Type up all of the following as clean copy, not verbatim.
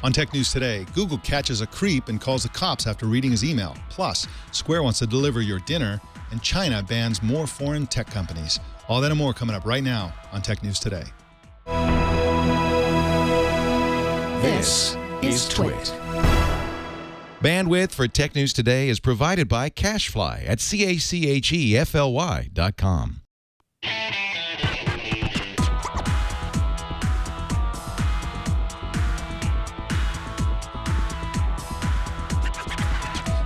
On Tech News Today, Google catches a creep and calls the cops after reading his email. Plus, Square wants to deliver your dinner, and China bans more foreign tech companies. All that and more coming up right now on Tech News Today. This is Twit. Bandwidth for Tech News Today is provided by CashFly at CACHEFLY.com.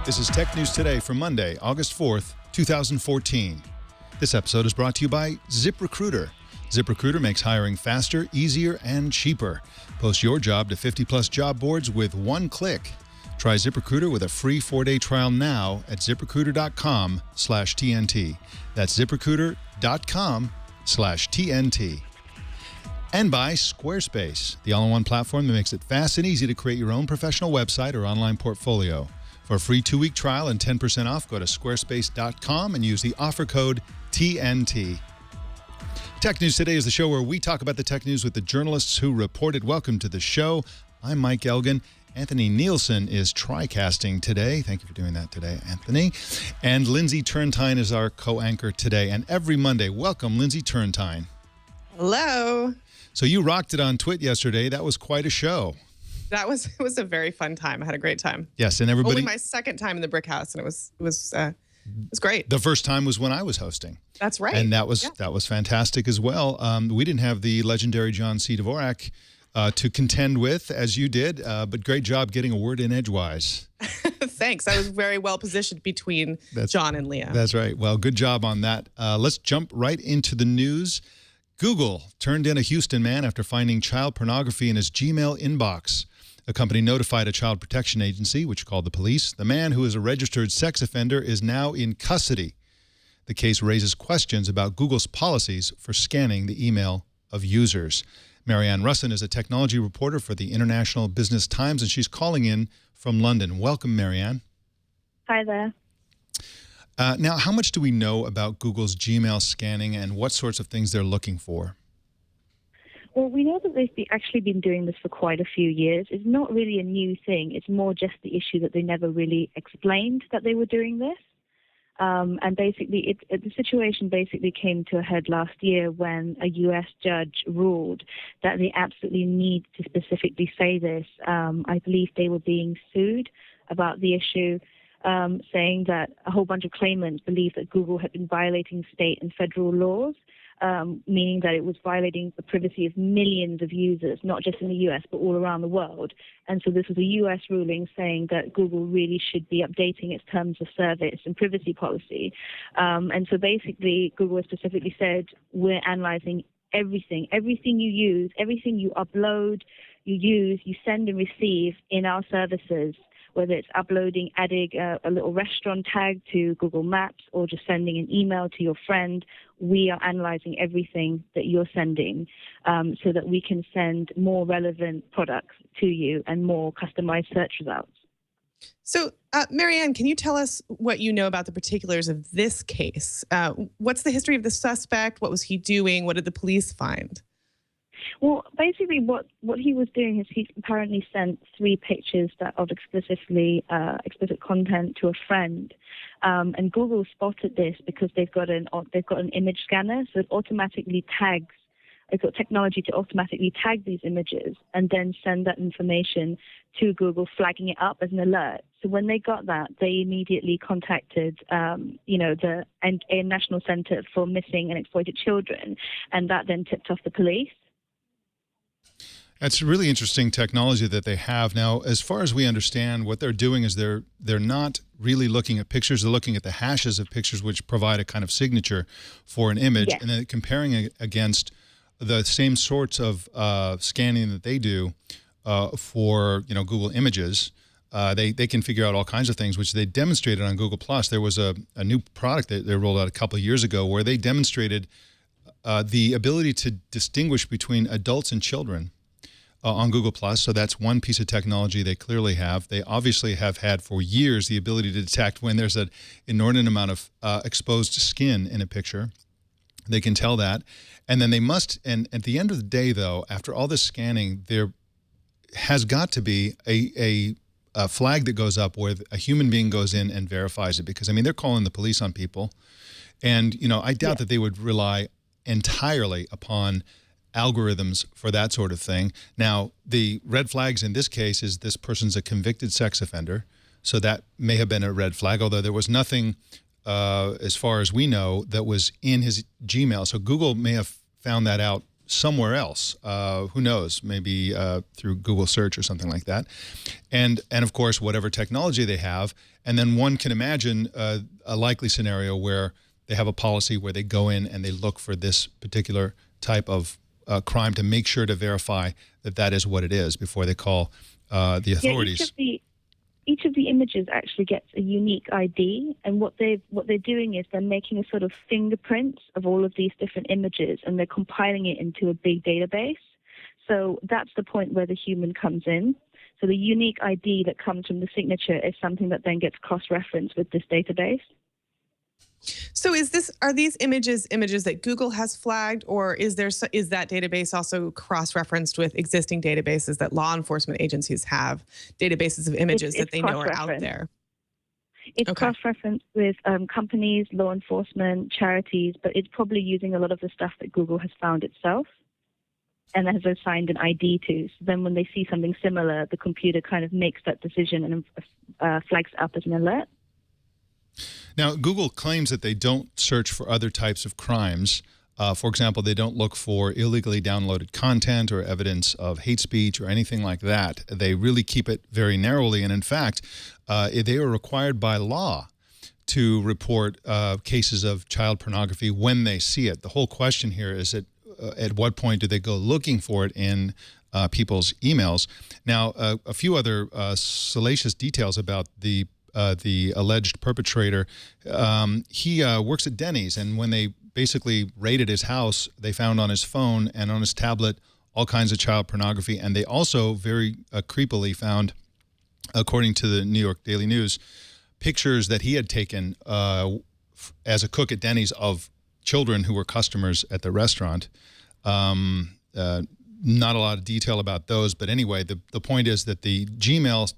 This is Tech News Today for Monday, August 4th, 2014. This episode is brought to you by ZipRecruiter. ZipRecruiter makes hiring faster, easier, and cheaper. Post your job to 50-plus job boards with one click. Try ZipRecruiter with a free 4-day trial now at ZipRecruiter.com/TNT. That's ZipRecruiter.com/TNT. And by Squarespace, the all-in-one platform that makes it fast and easy to create your own professional website or online portfolio. For a free 2-week trial and 10% off, go to squarespace.com and use the offer code TNT. Tech News Today is the show where we talk about the tech news with the journalists who report it. Welcome to the show. I'm Mike Elgan. Anthony Nielsen is TriCasting today. Thank you for doing that today, Anthony. And Lindsey Turrentine is our co-anchor today. And every Monday, welcome Lindsey Turrentine. Hello. So you rocked it on Twit yesterday. That was quite a show. It was a very fun time. I had a great time. Yes, and everybody. Only my second time in the Brick House, and it was great. The first time was when I was hosting. That's right. And that was fantastic as well. We didn't have the legendary John C. Dvorak to contend with, as you did, but great job getting a word in edgewise. Thanks. I was very well positioned between John and Leah. That's right. Well, good job on that. Let's jump right into the news. Google turned in a Houston man after finding child pornography in his Gmail inbox. A company notified a child protection agency, which called the police. The man, who is a registered sex offender, is now in custody. The case raises questions about Google's policies for scanning the email of users. Marianne Russon is a technology reporter for the International Business Times, and she's calling in from London. Welcome, Marianne. Hi there. Now, how much do we know about Google's Gmail scanning and what sorts of things they're looking for? Well, we know that they've actually been doing this for quite a few years. It's not really a new thing. It's more just the issue that they never really explained that they were doing this. And basically, the situation basically came to a head last year when a U.S. judge ruled that they absolutely need to specifically say this. I believe they were being sued about the issue, saying that a whole bunch of claimants believed that Google had been violating state and federal laws, meaning that it was violating the privacy of millions of users, not just in the U.S., but all around the world. And so this was a U.S. ruling saying that Google really should be updating its terms of service and privacy policy. And so basically, Google specifically said, we're analyzing everything you use, everything you upload, you use, you send and receive in our services, whether it's adding a little restaurant tag to Google Maps or just sending an email to your friend. We are analyzing everything that you're sending so that we can send more relevant products to you and more customized search results. So, Marianne, can you tell us what you know about the particulars of this case? What's the history of the suspect? What was he doing? What did the police find? Well, basically what he was doing is he apparently sent 3 pictures of explicit content to a friend. And Google spotted this because they've got an image scanner, so it automatically tags. It's got technology to automatically tag these images and then send that information to Google, flagging it up as an alert. So when they got that, they immediately contacted, the National Center for Missing and Exploited Children, and that then tipped off the police. That's really interesting technology that they have. Now, as far as we understand, what they're doing is they're not really looking at pictures. They're looking at the hashes of pictures, which provide a kind of signature for an image, Yes. and then comparing it against the same sorts of scanning that they do for Google Images. They can figure out all kinds of things, which they demonstrated on Google+. There was a new product that they rolled out a couple of years ago where they demonstrated the ability to distinguish between adults and children on Google+. So that's one piece of technology they clearly have. They obviously have had for years the ability to detect when there's an inordinate amount of exposed skin in a picture. They can tell that. And then they must, and at the end of the day, though, after all this scanning, has got to be a flag that goes up where a human being goes in and verifies it, because I mean they're calling the police on people, and I doubt that they would rely entirely upon algorithms for that sort of thing. Now, the red flags in this case is this person's a convicted sex offender, so that may have been a red flag, although there was nothing, as far as we know, that was in his Gmail. So Google may have found that out somewhere else. Who knows? Maybe through Google search or something like that. And of course, whatever technology they have. And then one can imagine a likely scenario where they have a policy where they go in and they look for this particular type of crime to make sure to verify that that is what it is before they call the authorities. Yeah, each of the images actually gets a unique ID, and what they're doing is they're making a sort of fingerprint of all of these different images, and they're compiling it into a big database. So that's the point where the human comes in. So the unique ID that comes from the signature is something that then gets cross-referenced with this database. So are these images that Google has flagged, or is that database also cross-referenced with existing databases that law enforcement agencies have, databases of images that they know are out there? It's cross-referenced with companies, law enforcement, charities, but it's probably using a lot of the stuff that Google has found itself and has assigned an ID to. So then when they see something similar, the computer kind of makes that decision and flags it up as an alert. Now, Google claims that they don't search for other types of crimes. For example, they don't look for illegally downloaded content or evidence of hate speech or anything like that. They really keep it very narrowly. And in fact, they are required by law to report cases of child pornography when they see it. The whole question here is at what point do they go looking for it in people's emails? Now, a few other salacious details about the alleged perpetrator. He works at Denny's, and when they basically raided his house, they found on his phone and on his tablet all kinds of child pornography, and they also very creepily found, according to the New York Daily News, pictures that he had taken as a cook at Denny's of children who were customers at the restaurant. Not a lot of detail about those, but anyway, the point is that the Gmail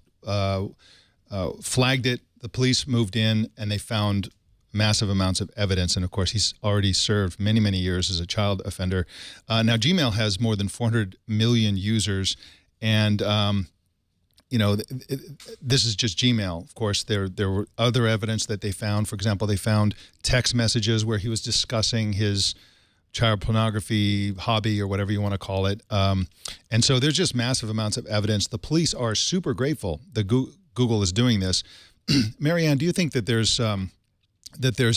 flagged it, the police moved in, and they found massive amounts of evidence. And of course, he's already served many, many years as a child offender. Now, Gmail has more than 400 million users. And, this is just Gmail. Of course, there were other evidence that they found. For example, they found text messages where he was discussing his child pornography hobby or whatever you want to call it. And so there's just massive amounts of evidence. The police are super grateful that Google is doing this. Marianne, do you think that there's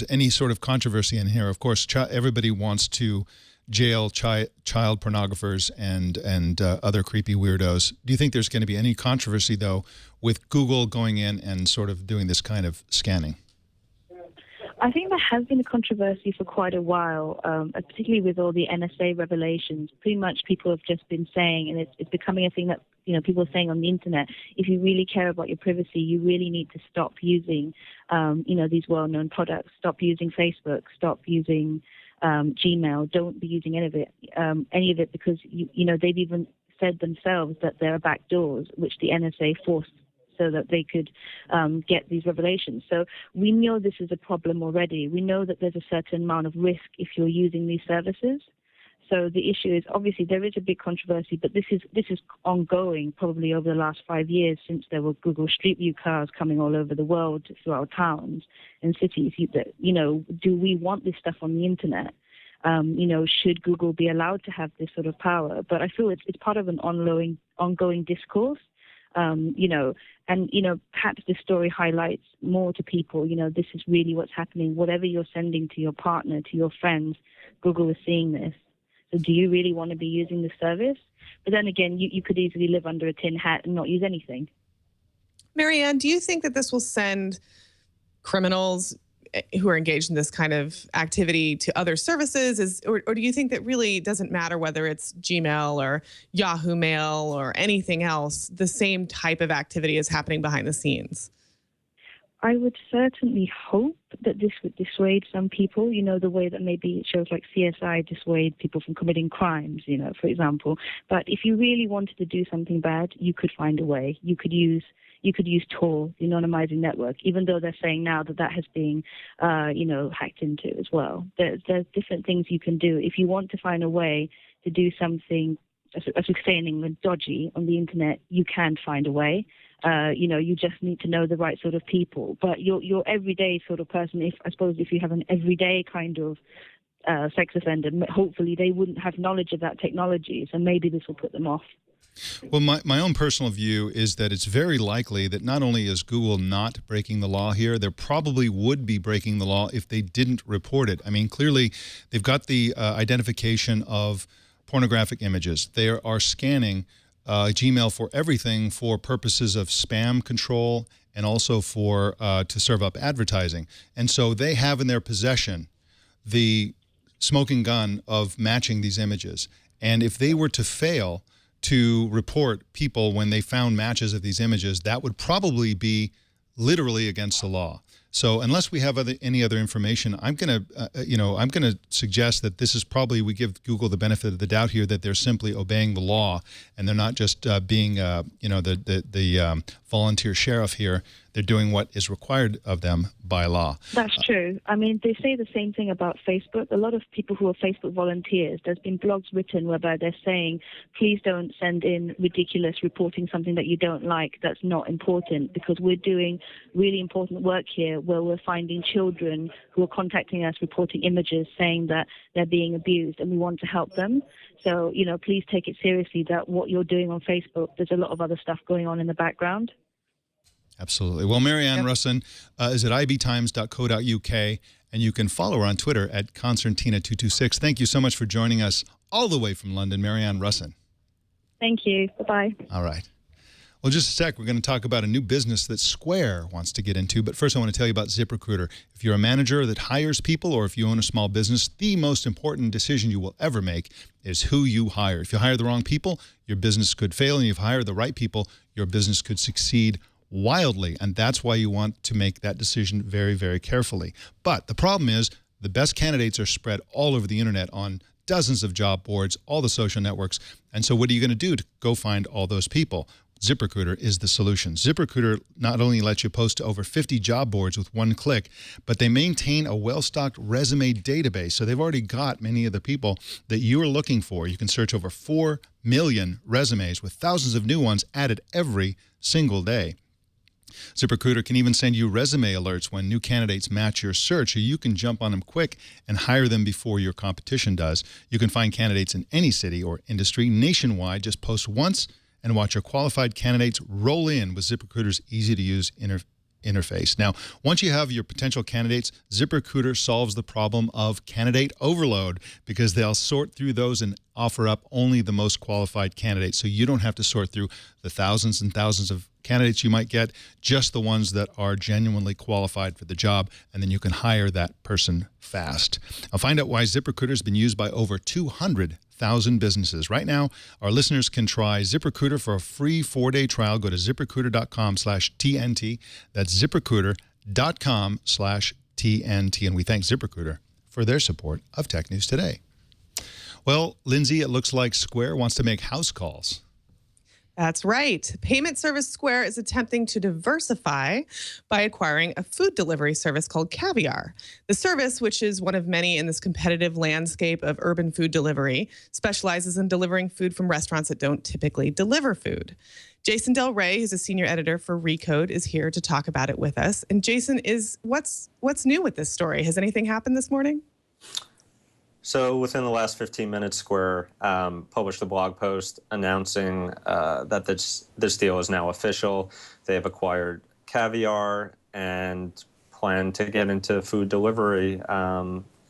any sort of controversy in here? Of course, everybody wants to jail child pornographers and other creepy weirdos. Do you think there's going to be any controversy, though, with Google going in and sort of doing this kind of scanning? I think there has been a controversy for quite a while, particularly with all the NSA revelations. Pretty much people have just been saying, and it's becoming a thing that people are saying on the internet, if you really care about your privacy, you really need to stop using, these well-known products. Stop using Facebook. Stop using Gmail. Don't be using any of it, because they've even said themselves that there are back doors which the NSA forced so that they could get these revelations. So we know this is a problem already. We know that there's a certain amount of risk if you're using these services. So the issue is, obviously there is a big controversy, but this is ongoing probably over the last 5 years since there were Google Street View cars coming all over the world through our towns and cities. Do we want this stuff on the internet? Should Google be allowed to have this sort of power? But I feel it's part of an ongoing discourse. Perhaps this story highlights more to people, this is really what's happening. Whatever you're sending to your partner, to your friends, Google is seeing this. So do you really want to be using the service? But then again, you could easily live under a tin hat and not use anything. Marianne, do you think that this will send criminals who are engaged in this kind of activity to other services? Or do you think that really doesn't matter whether it's Gmail or Yahoo Mail or anything else, the same type of activity is happening behind the scenes? I would certainly hope that this would dissuade some people, the way that maybe shows like CSI dissuade people from committing crimes, for example. But if you really wanted to do something bad, you could find a way. You could use Tor, the anonymizing network, even though they're saying now that has been, hacked into as well. There's different things you can do. If you want to find a way to do something, as we say in England, dodgy on the internet, you can find a way. You just need to know the right sort of people. But your everyday sort of person, if you have an everyday kind of sex offender, hopefully they wouldn't have knowledge of that technology, so maybe this will put them off. Well, my own personal view is that it's very likely that not only is Google not breaking the law here, they probably would be breaking the law if they didn't report it. I mean, clearly, they've got the identification of pornographic images. They are scanning Gmail for everything for purposes of spam control and also for to serve up advertising. And so they have in their possession the smoking gun of matching these images. And if they were to fail to report people when they found matches of these images, that would probably be literally against the law. So unless we have any other information, I'm going to suggest that this is probably, we give Google the benefit of the doubt here, that they're simply obeying the law and they're not just being, the volunteer sheriff here. They're doing what is required of them by law. That's true. I mean, they say the same thing about Facebook. A lot of people who are Facebook volunteers, there's been blogs written whereby they're saying, please don't send in ridiculous reporting something that you don't like that's not important, because we're doing really important work here where we're finding children who are contacting us reporting images saying that they're being abused, and we want to help them. So, please take it seriously that what you're doing on Facebook, there's a lot of other stuff going on in the background. Absolutely. Well, Marianne Russon is at ibtimes.co.uk, and you can follow her on Twitter at Concertina226. Thank you so much for joining us all the way from London, Marianne Russon. Thank you. Bye-bye. All right. Well, just a sec, we're going to talk about a new business that Square wants to get into. But first, I want to tell you about ZipRecruiter. If you're a manager that hires people, or if you own a small business, the most important decision you will ever make is who you hire. If you hire the wrong people, your business could fail. And if you hire the right people, your business could succeed wildly. And that's why you want to make that decision very, very carefully. But the problem is the best candidates are spread all over the internet on dozens of job boards, all the social networks. And so what are you going to do to go find all those people? ZipRecruiter is the solution. ZipRecruiter not only lets you post to over 50 job boards with one click, but they maintain a well-stocked resume database. So they've already got many of the people that you are looking for. You can search over 4 million resumes with thousands of new ones added every single day. ZipRecruiter can even send you resume alerts when new candidates match your search, so you can jump on them quick and hire them before your competition does. You can find candidates in any city or industry nationwide. Just post once and watch your qualified candidates roll in with ZipRecruiter's easy-to-use interface. Now, once you have your potential candidates, ZipRecruiter solves the problem of candidate overload, because they'll sort through those and offer up only the most qualified candidates. So you don't have to sort through the thousands and thousands of candidates you might get, just the ones that are genuinely qualified for the job, and then you can hire that person fast. I'll find out why ZipRecruiter has been used by over 200,000 businesses. Right now, our listeners can try ZipRecruiter for a free 4-day trial. Go to ZipRecruiter.com/TNT. That's ZipRecruiter.com/TNT. And we thank ZipRecruiter for their support of Tech News Today. Well, Lindsey, it looks like Square wants to make house calls. That's right. Payment service Square is attempting to diversify by acquiring a food delivery service called Caviar. The service, which is one of many in this competitive landscape of urban food delivery, specializes in delivering food from restaurants that don't typically deliver food. Jason Del Rey, who's a senior editor for Recode, is here to talk about it with us. And Jason, what's new with this story? Has anything happened this morning? So within the last 15 minutes, Square published a blog post announcing that this deal is now official. They have acquired Caviar and plan to get into food delivery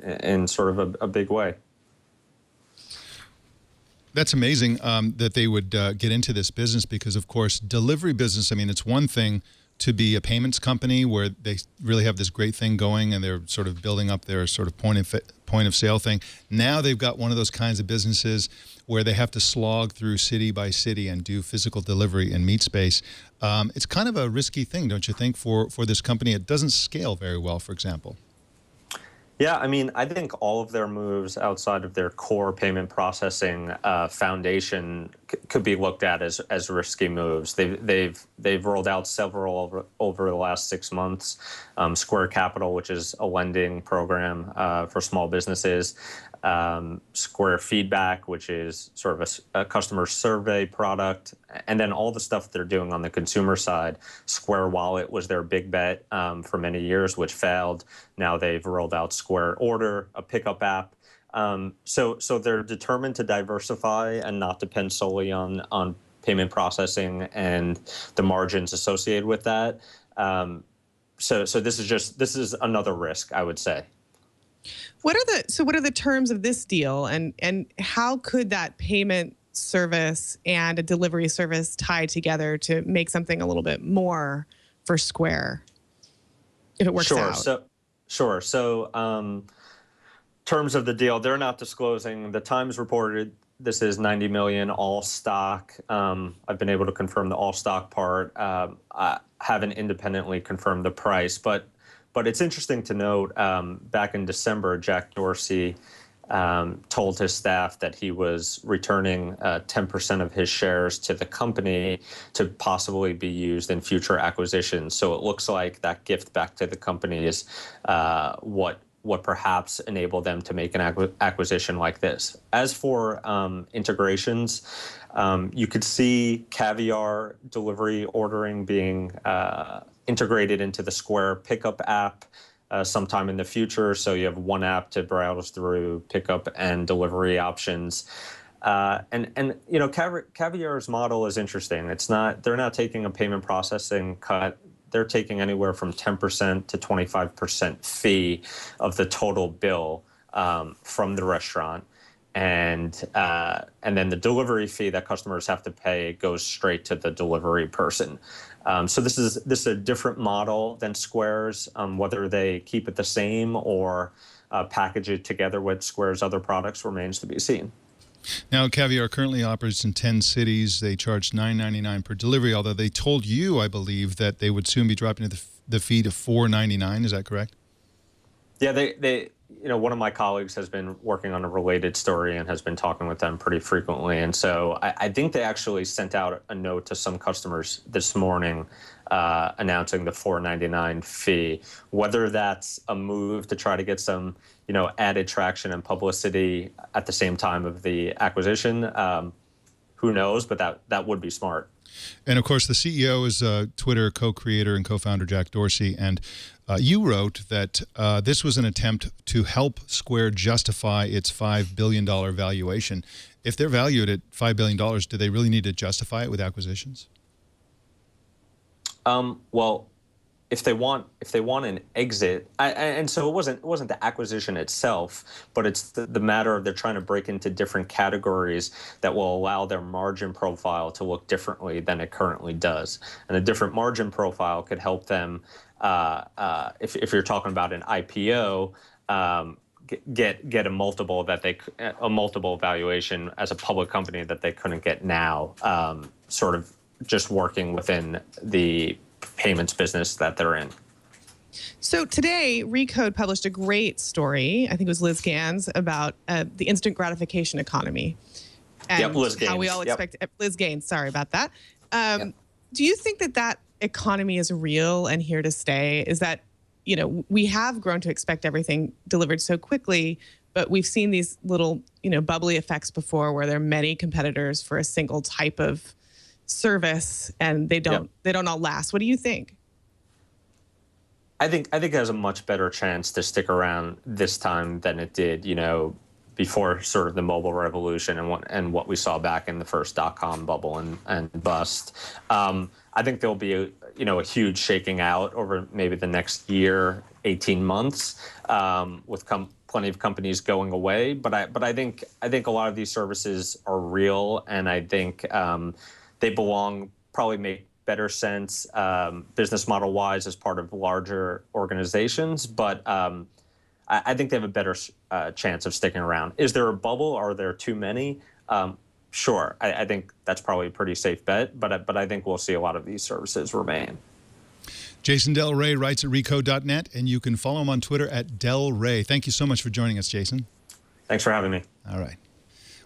in sort of a big way. That's amazing that they would get into this business, because, of course, delivery business, I mean, it's one thing to be a payments company where they really have this great thing going and they're sort of building up their sort of point of sale thing. Now they've got one of those kinds of businesses where they have to slog through city by city and do physical delivery and meet space. It's kind of a risky thing, don't you think, for this company? It doesn't scale very well, for example. Yeah, I mean, I think all of their moves outside of their core payment processing foundation could be looked at as risky moves. They've rolled out several over the last 6 months. Square Capital, which is a lending program for small businesses. Square Feedback, which is sort of a customer survey product, and then all the stuff they're doing on the consumer side. Square Wallet was their big bet for many years, which failed. Now they've rolled out Square Order, a pickup app. So they're determined to diversify and not depend solely on payment processing and the margins associated with that. So this is another risk, I would say. What are the terms of this deal, and how could that payment service and a delivery service tie together to make something a little bit more for Square if it works out? So terms of the deal, they're not disclosing. The Times reported this is $90 million all stock. I've been able to confirm the all stock part. I haven't independently confirmed the price, but it's interesting to note, back in December, Jack Dorsey told his staff that he was returning 10% of his shares to the company to possibly be used in future acquisitions. So it looks like that gift back to the company is what perhaps enabled them to make an acquisition like this. As for integrations, you could see Caviar delivery ordering being integrated into the Square pickup app sometime in the future. So you have one app to browse through pickup and delivery options. And you know, Caviar's model is interesting. They're not taking a payment processing cut. They're taking anywhere from 10% to 25% fee of the total bill from the restaurant. And then the delivery fee that customers have to pay goes straight to the delivery person. So this is a different model than Square's. Whether they keep it the same or package it together with Square's other products remains to be seen. Now, Caviar currently operates in 10 cities. They charge $9.99 per delivery, although they told you, I believe, that they would soon be dropping the fee to $4.99. Is that correct? Yeah, they one of my colleagues has been working on a related story and has been talking with them pretty frequently. And so I think they actually sent out a note to some customers this morning announcing the $4.99 fee. Whether that's a move to try to get some, added traction and publicity at the same time of the acquisition, who knows? But that would be smart. And, of course, the CEO is Twitter co-creator and co-founder Jack Dorsey. And you wrote that this was an attempt to help Square justify its $5 billion valuation. If they're valued at $5 billion, do they really need to justify it with acquisitions? Well, if they want an exit, and so it wasn't the acquisition itself, but it's the matter of they're trying to break into different categories that will allow their margin profile to look differently than it currently does. And a different margin profile could help them, if you're talking about an IPO, get a multiple a multiple valuation as a public company that they couldn't get now, sort of just working within the payments business that they're in. So today, Recode published a great story, I think it was Liz Gans, about the instant gratification economy. And Liz Gaines. How we all expect, Liz Gaines, sorry about that. Do you think that economy is real and here to stay? Is that, we have grown to expect everything delivered so quickly, but we've seen these little, bubbly effects before where there are many competitors for a single type of service and they don't all last. What do you think? I think it has a much better chance to stick around this time than it did, before sort of the mobile revolution and what we saw back in the first .com bubble and bust. I think there'll be a huge shaking out over maybe the next year, 18 months, with plenty of companies going away. But I think a lot of these services are real, and I think they probably make better sense business model wise as part of larger organizations. But I think they have a better chance of sticking around. Is there a bubble? Are there too many? sure, I think that's probably a pretty safe bet, but I think we'll see a lot of these services remain. Jason Del Rey writes at recode.net, and you can follow him on Twitter at Del Rey. Thank you so much for joining us, Jason. Thanks for having me. All right.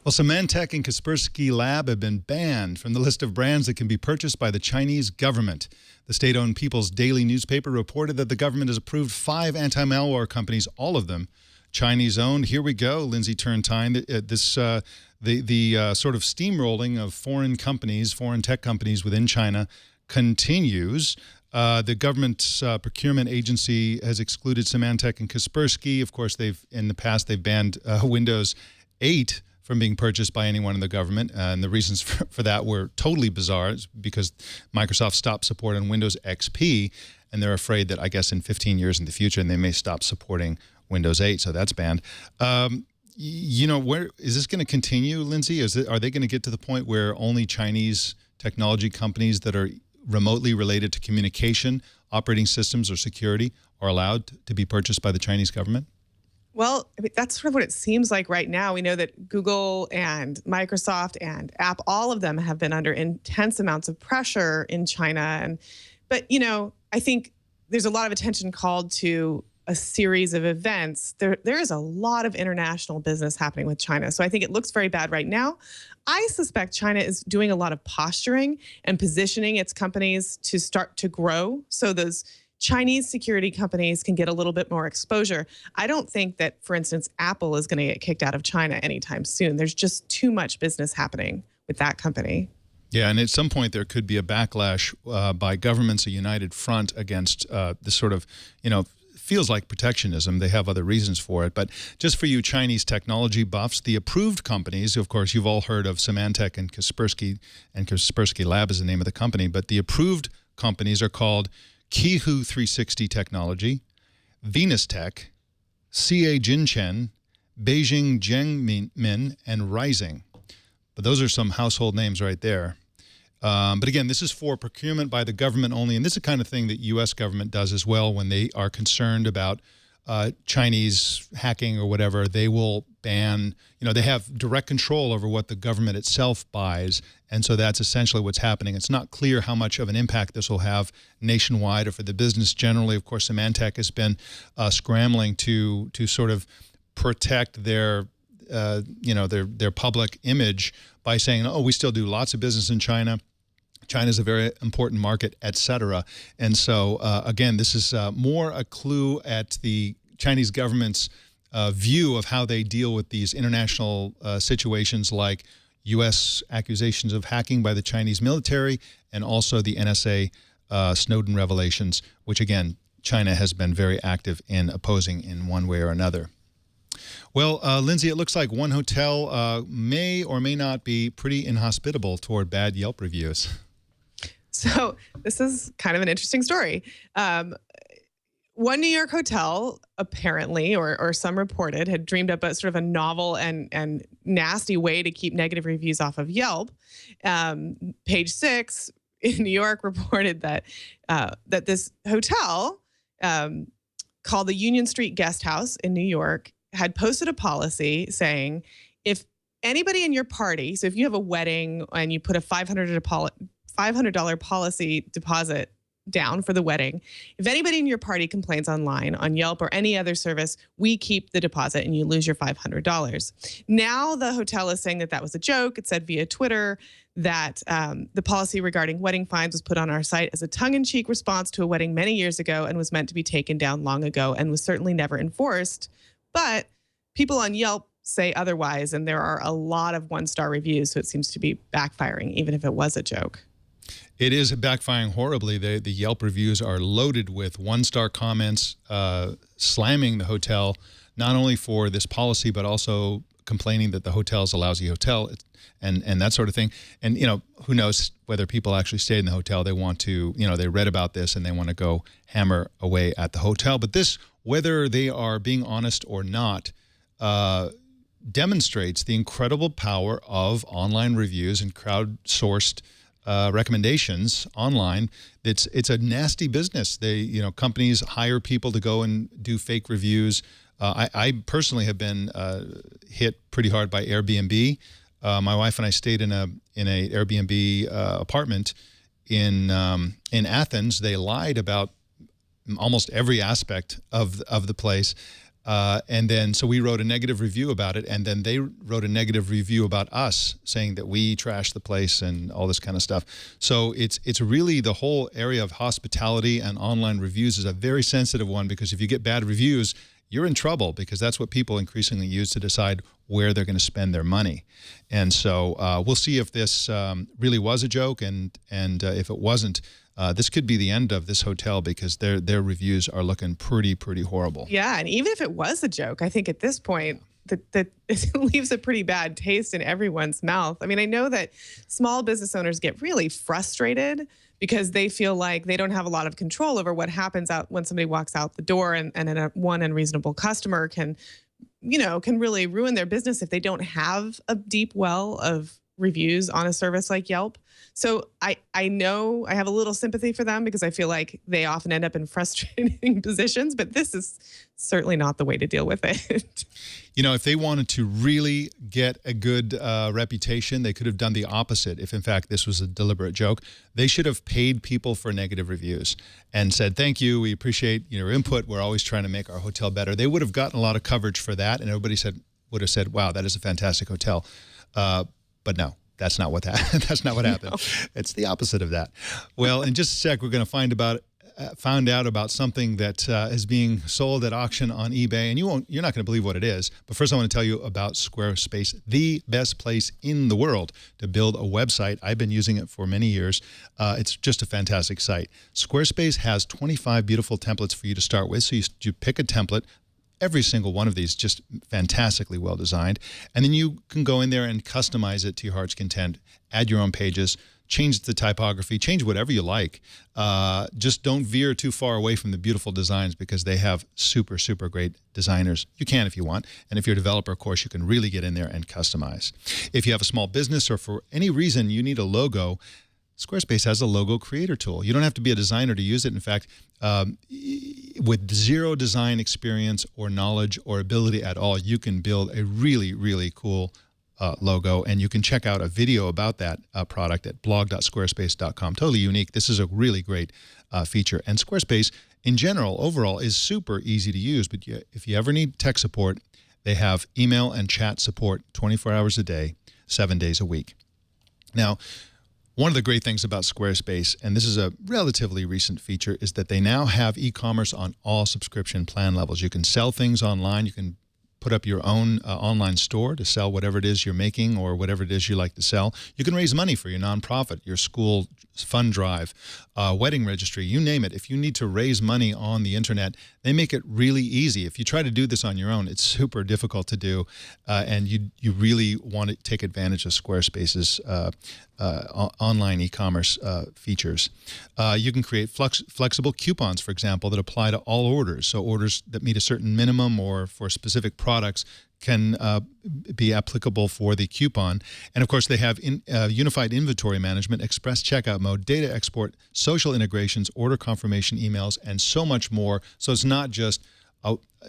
Well, Symatic and Kaspersky Lab have been banned from the list of brands that can be purchased by the Chinese government. The state-owned People's Daily newspaper reported that the government has approved 5 anti-malware companies, all of them Chinese-owned. Here we go, Lindsey Turrentine. The sort of steamrolling of foreign companies, foreign tech companies within China continues. The government's procurement agency has excluded Symatic and Kaspersky. Of course, in the past they've banned Windows 8 from being purchased by anyone in the government. And the reasons for that were totally bizarre. It's because Microsoft stopped supporting Windows XP, and they're afraid that, I guess, in 15 years in the future, they may stop supporting Windows 8, so that's banned. Where is this going to continue, Lindsey? Are they going to get to the point where only Chinese technology companies that are remotely related to communication, operating systems, or security are allowed to be purchased by the Chinese government? Well, I mean, that's sort of what it seems like right now. We know that Google and Microsoft and Apple, all of them have been under intense amounts of pressure in China. But I think there's a lot of attention called to a series of events. There is a lot of international business happening with China. So I think it looks very bad right now. I suspect China is doing a lot of posturing and positioning its companies to start to grow. So those Chinese security companies can get a little bit more exposure. I don't think that, for instance, Apple is going to get kicked out of China anytime soon. There's just too much business happening with that company. Yeah, and at some point there could be a backlash by governments, a united front against this sort of, feels like protectionism. They have other reasons for it. But just for you Chinese technology buffs, the approved companies, of course, you've all heard of Symatic and Kaspersky Lab is the name of the company, but the approved companies are called Qihu 360 Technology, Venus Tech, CA Jinchen, Beijing Zhengmin, and Rising. But those are some household names right there. But again, this is for procurement by the government only, and this is the kind of thing that U.S. government does as well when they are concerned about Chinese hacking or whatever. They will ban, they have direct control over what the government itself buys, and so that's essentially what's happening. It's not clear how much of an impact this will have nationwide or for the business generally. Of course, Symatic has been scrambling to sort of protect their public image by saying, oh, we still do lots of business in China. China is a very important market, et cetera. And so, again, this is more a clue at the Chinese government's view of how they deal with these international situations like U.S. accusations of hacking by the Chinese military and also the NSA Snowden revelations, which, again, China has been very active in opposing in one way or another. Well, Lindsey, it looks like one hotel may or may not be pretty inhospitable toward bad Yelp reviews. So this is kind of an interesting story. One New York hotel, apparently, or some reported, had dreamed up a sort of a novel and nasty way to keep negative reviews off of Yelp. Page 6 in New York reported that that this hotel called the Union Street Guest House in New York had posted a policy saying if anybody in your party, so if you have a wedding and you put a $500 policy deposit down for the wedding, if anybody in your party complains online on Yelp or any other service, we keep the deposit and you lose your $500. Now the hotel is saying that that was a joke. It said via Twitter that the policy regarding wedding fines was put on our site as a tongue-in-cheek response to a wedding many years ago and was meant to be taken down long ago and was certainly never enforced. But people on Yelp say otherwise, and there are a lot of one-star reviews, so it seems to be backfiring, even if it was a joke. It is backfiring horribly. The Yelp reviews are loaded with one-star comments slamming the hotel, not only for this policy, but also complaining that the hotel is a lousy hotel and that sort of thing. And, who knows whether people actually stayed in the hotel. They want to, they read about this and they want to go hammer away at the hotel. But this, whether they are being honest or not, demonstrates the incredible power of online reviews and crowdsourced recommendations online. It's a nasty business. Companies hire people to go and do fake reviews. I personally have been hit pretty hard by Airbnb My wife and I stayed in a Airbnb apartment in Athens. They lied about almost every aspect of the place. And then, so we wrote a negative review about it, and then they wrote a negative review about us, saying that we trashed the place and all this kind of stuff. So it's really, the whole area of hospitality and online reviews is a very sensitive one, because if you get bad reviews, you're in trouble, because that's what people increasingly use to decide where they're going to spend their money. And so we'll see if this really was a joke, and if it wasn't, this could be the end of this hotel, because their reviews are looking pretty horrible. Yeah, and even if it was a joke, I think at this point that it leaves a pretty bad taste in everyone's mouth. I mean, I know that small business owners get really frustrated because they feel like they don't have a lot of control over what happens out when somebody walks out the door, and one unreasonable customer can really ruin their business if they don't have a deep well of reviews on a service like Yelp. So I know I have a little sympathy for them, because I feel like they often end up in frustrating positions, but this is certainly not the way to deal with it. If they wanted to really get a good reputation, they could have done the opposite. If in fact this was a deliberate joke, they should have paid people for negative reviews and said, thank you, we appreciate your input, we're always trying to make our hotel better. They would have gotten a lot of coverage for that, and everybody would have said, wow, that is a fantastic hotel. But no. That's not what that's not what happened. No. It's the opposite of that. Well, in just a sec, we're going to find out about something that is being sold at auction on eBay, and you're not going to believe what it is. But first, I want to tell you about Squarespace, the best place in the world to build a website. I've been using it for many years. It's just a fantastic site. Squarespace has 25 beautiful templates for you to start with. So you pick a template. Every single one of these just fantastically well designed. And then you can go in there and customize it to your heart's content, add your own pages, change the typography, change whatever you like. Just don't veer too far away from the beautiful designs, because they have super great designers. You can if you want. And if you're a developer, of course, you can really get in there and customize. If you have a small business, or for any reason you need a logo, Squarespace has a logo creator tool. You don't have to be a designer to use it. In fact, with zero design experience or knowledge or ability at all, you can build a really cool logo, and you can check out a video about that product at blog.squarespace.com. Totally unique. This is a really great feature. And Squarespace, in general, overall, is super easy to use. But if you ever need tech support, they have email and chat support 24 hours a day, 7 days a week. Now, one of the great things about Squarespace, and this is a relatively recent feature, is that they now have e-commerce on all subscription plan levels. You can sell things online. You can put up your own online store to sell whatever it is you're making or whatever it is you like to sell. You can raise money for your nonprofit, your school fund drive, wedding registry, you name it. If you need to raise money on the internet, they make it really easy. If you try to do this on your own, it's super difficult to do, and you really want to take advantage of Squarespace's online e-commerce features. You can create flexible coupons, for example, that apply to all orders. So orders that meet a certain minimum or for specific products can be applicable for the coupon. And of course, they have unified inventory management, express checkout mode, data export, social integrations, order confirmation emails, and so much more. So it's not just,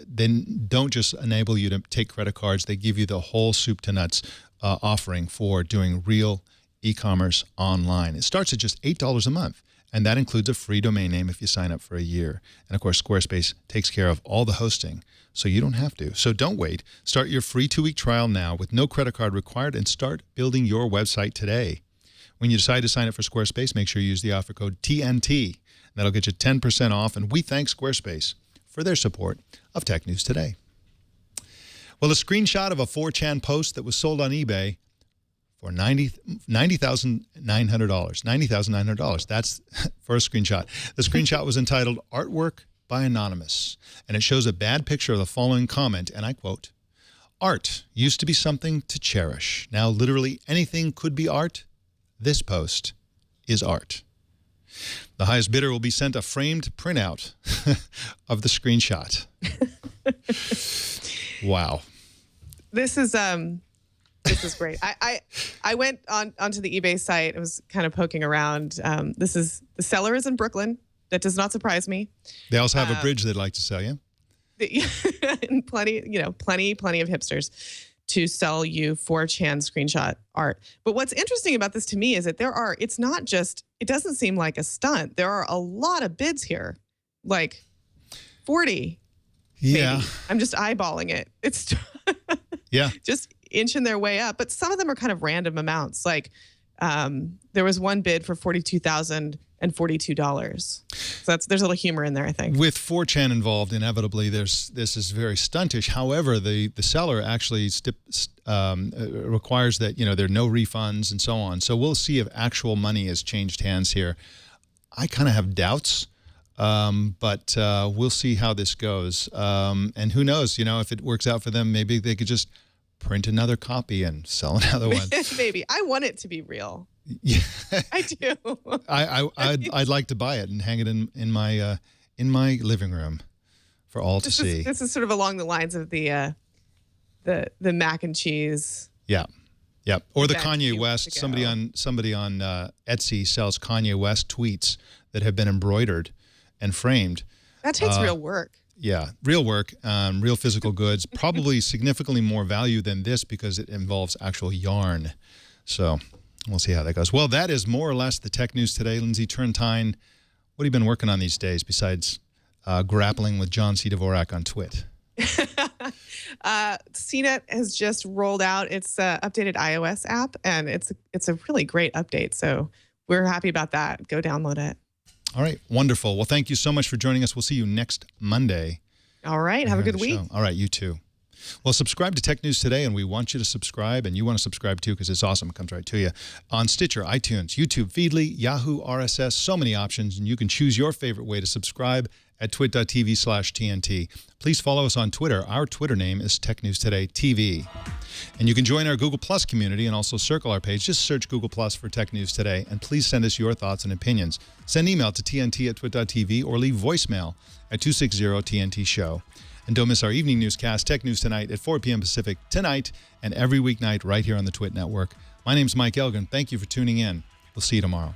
they don't just enable you to take credit cards, they give you the whole soup to nuts offering for doing real e-commerce online. It starts at just $8 a month. And that includes a free domain name if you sign up for a year. And of course, Squarespace takes care of all the hosting, so you don't have to. So don't wait. Start your free 2-week trial now with no credit card required, and start building your website today. When you decide to sign up for Squarespace, make sure you use the offer code TNT. That'll get you 10% off, and we thank Squarespace for their support of Tech News Today. Well, a screenshot of a 4chan post that was sold on eBay for $90,900. $90,900. That's for a screenshot. The screenshot was entitled Artwork by Anonymous, and it shows a bad picture of the following comment, and I quote, "Art used to be something to cherish. Now literally anything could be art. This post is art." The highest bidder will be sent a framed printout of the screenshot. Wow. This is great. I went onto the eBay site. I was kind of poking around. The seller is in Brooklyn. That does not surprise me. They also have a bridge they'd like to sell you. And plenty of hipsters. to sell you 4chan screenshot art. But what's interesting about this to me is that it's not just, it doesn't seem like a stunt. There are a lot of bids here, like 40. Yeah. Maybe. I'm just eyeballing it. It's yeah, just inching their way up. But some of them are kind of random amounts. Like there was one bid for $42,042. So there's a little humor in there, I think. With 4chan involved, inevitably, this is very stuntish. However, the seller actually requires that there are no refunds and so on. So we'll see if actual money has changed hands here. I kind of have doubts, but we'll see how this goes. And who knows? If it works out for them, maybe they could just print another copy and sell another one. Maybe. I want it to be real. Yeah, I do. I'd like to buy it and hang it in my living room for all to see. This is sort of along the lines of the mac and cheese. Yeah, or the Kanye West. Somebody on Etsy sells Kanye West tweets that have been embroidered and framed. That takes real work. Yeah, real work, real physical goods. Probably significantly more value than this because it involves actual yarn. So we'll see how that goes. Well, that is more or less the tech news today. Lindsey, Turrentine, what have you been working on these days besides grappling with John C. Dvorak on Twit? CNET has just rolled out its updated iOS app, and it's a really great update. So we're happy about that. Go download it. All right, wonderful. Well, thank you so much for joining us. We'll see you next Monday. All right, have a good week. All right, you too. Well, subscribe to Tech News Today, and we want you to subscribe, and you want to subscribe too because it's awesome. It comes right to you on Stitcher, iTunes, YouTube, Feedly, Yahoo, RSS, so many options, and you can choose your favorite way to subscribe at twit.tv/TNT. Please follow us on Twitter. Our Twitter name is Tech News Today TV. And you can join our Google Plus community and also circle our page. Just search Google Plus for Tech News Today, and please send us your thoughts and opinions. Send email to tnt@twit.tv or leave voicemail at 260-TNT-SHOW. And don't miss our evening newscast, Tech News Tonight, at 4 p.m. Pacific tonight and every weeknight right here on the Twit Network. My name's Mike Elgan. Thank you for tuning in. We'll see you tomorrow.